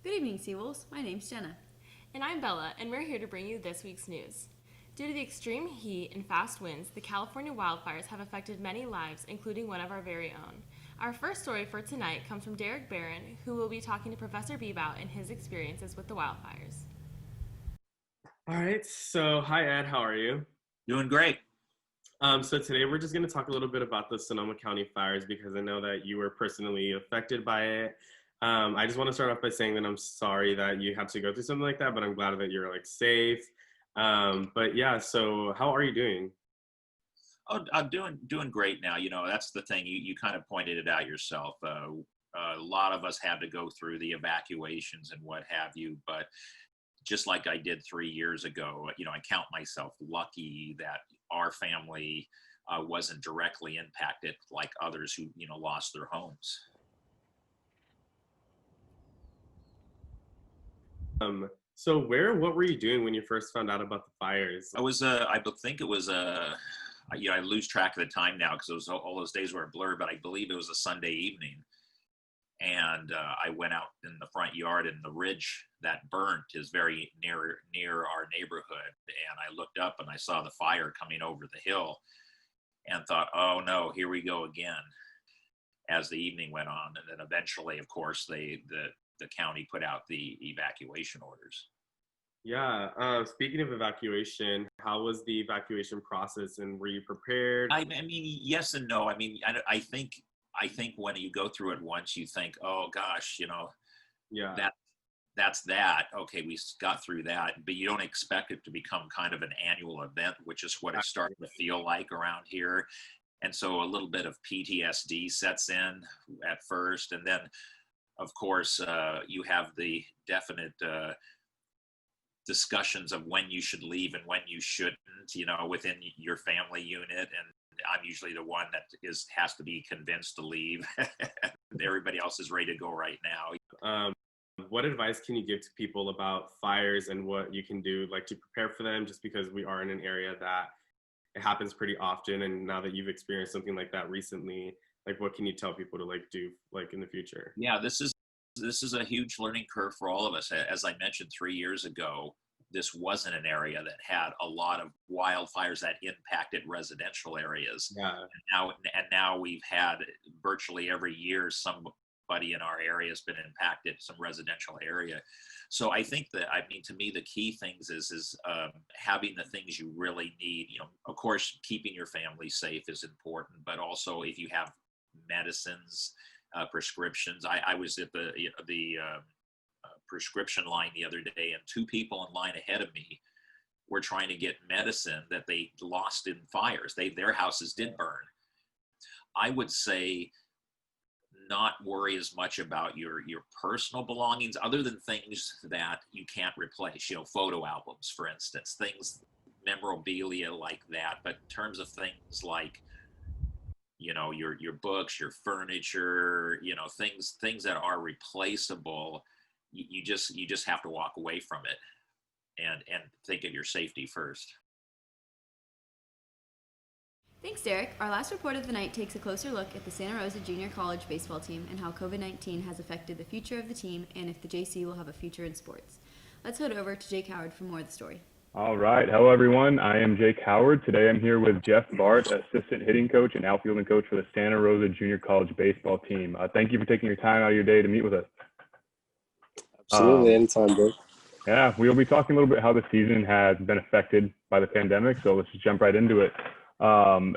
Good evening, Seawolves. My name's Jenna. And I'm Bella, and we're here to bring you this week's news. Due to the extreme heat and fast winds, the California wildfires have affected many lives, including one of our very own. Our first story for tonight comes from Derek Barron, who will be talking to Professor Bebout and his experiences with the wildfires. All right, so hi Ed, how are you? Doing great. So today we're just going to talk a little bit about the Sonoma County fires because I know that you were personally affected by it. I just want to start off by saying that I'm sorry that you had to go through something like that, but I'm glad that you're safe. But yeah, so how are you doing? Oh, I'm doing great now. You know, that's the thing. You kind of pointed it out yourself. A lot of us had to go through the evacuations and what have you, but just like I did 3 years ago, I count myself lucky that our family wasn't directly impacted like others who, lost their homes. So what were you doing when you first found out about the fires? I think it was I lose track of the time now because it was all those days were a blur, but I believe it was a Sunday evening. And I went out in the front yard, and the ridge that burnt is very near our neighborhood. And I looked up and I saw the fire coming over the hill and thought, oh no, here we go again, as the evening went on. And then eventually, of course, the county put out the evacuation orders. Yeah, speaking of evacuation, how was the evacuation process and were you prepared? I mean, yes and no. I mean, I think when you go through it once, you think, oh gosh, Yeah. that's that. Okay, we got through that, but you don't expect it to become kind of an annual event, which is what it's starting to feel like around here. And so a little bit of PTSD sets in at first, and then, of course, you have the definite discussions of when you should leave and when you shouldn't, within your family unit. And I'm usually the one that has to be convinced to leave. Everybody else is ready to go right now. What advice can you give to people about fires and what you can do to prepare for them, just because we are in an area that it happens pretty often, and now that you've experienced something like that recently, what can you tell people to do in the future? Yeah, this is a huge learning curve for all of us. As I mentioned 3 years ago, this wasn't an area that had a lot of wildfires that impacted residential areas. Yeah. Now we've had virtually every year somebody in our area has been impacted, some residential area. So I think that, to me, the key things is having the things you really need. Of course, keeping your family safe is important, but also if you have medicines, prescriptions. I was at the prescription line the other day, and two people in line ahead of me were trying to get medicine that they lost in fires. Their houses did burn. I would say not worry as much about your personal belongings, other than things that you can't replace. Photo albums, for instance, things, memorabilia like that. But in terms of things like your books, your furniture, things that are replaceable, you just have to walk away from it and think of your safety first. Thanks, Derek. Our last report of the night takes a closer look at the Santa Rosa Junior College baseball team and how COVID-19 has affected the future of the team and if the JC will have a future in sports. Let's head over to Jake Howard for more of the story. All right. Hello, everyone. I am Jake Howard. Today I'm here with Jeff Bart, assistant hitting coach and outfielding coach for the Santa Rosa Junior College baseball team. Thank you for taking your time out of your day to meet with us. Absolutely. Anytime, Jake. Yeah, we'll be talking a little bit how the season has been affected by the pandemic. So let's just jump right into it.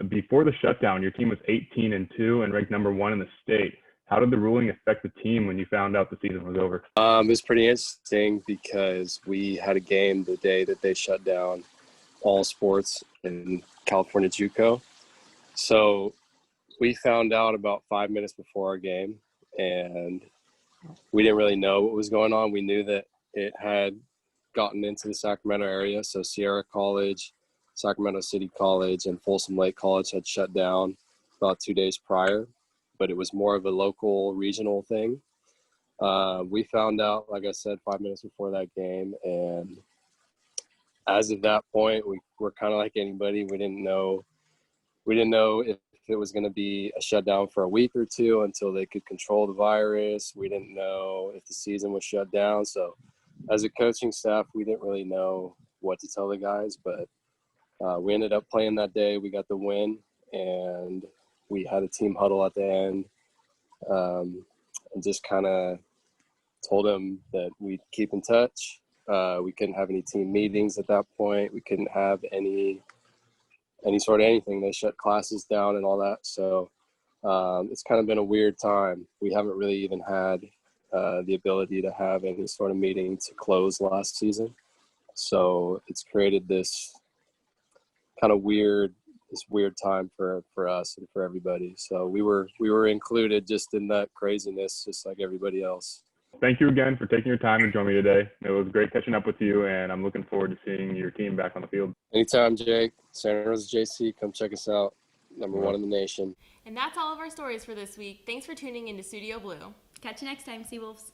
Before the shutdown, your team was 18-2 and ranked number 1 in the state. How did the ruling affect the team when you found out the season was over? It was pretty interesting because we had a game the day that they shut down all sports in California JUCO. So we found out about 5 minutes before our game, and we didn't really know what was going on. We knew that it had gotten into the Sacramento area. So Sierra College, Sacramento City College, and Folsom Lake College had shut down about 2 days prior, but it was more of a local, regional thing. We found out, like I said, 5 minutes before that game. And as of that point, we were kind of like anybody. We didn't know if it was going to be a shutdown for a week or two until they could control the virus. We didn't know if the season was shut down. So as a coaching staff, we didn't really know what to tell the guys, but we ended up playing that day. We got the win, and we had a team huddle at the end, and just kind of told them that we'd keep in touch. We couldn't have any team meetings at that point. We couldn't have any sort of anything. They shut classes down and all that. So it's kind of been a weird time. We haven't really even had the ability to have any sort of meeting to close last season. So it's created this kind of weird time for us and for everybody. So we were included just in that craziness, just like everybody else. Thank you again for taking your time to join me today. It was great catching up with you, and I'm looking forward to seeing your team back on the field. Anytime, Jake. Santa Rosa JC, come check us out. Number one in the nation. And that's all of our stories for this week. Thanks for tuning into Studio Blue. Catch you next time, Seawolves.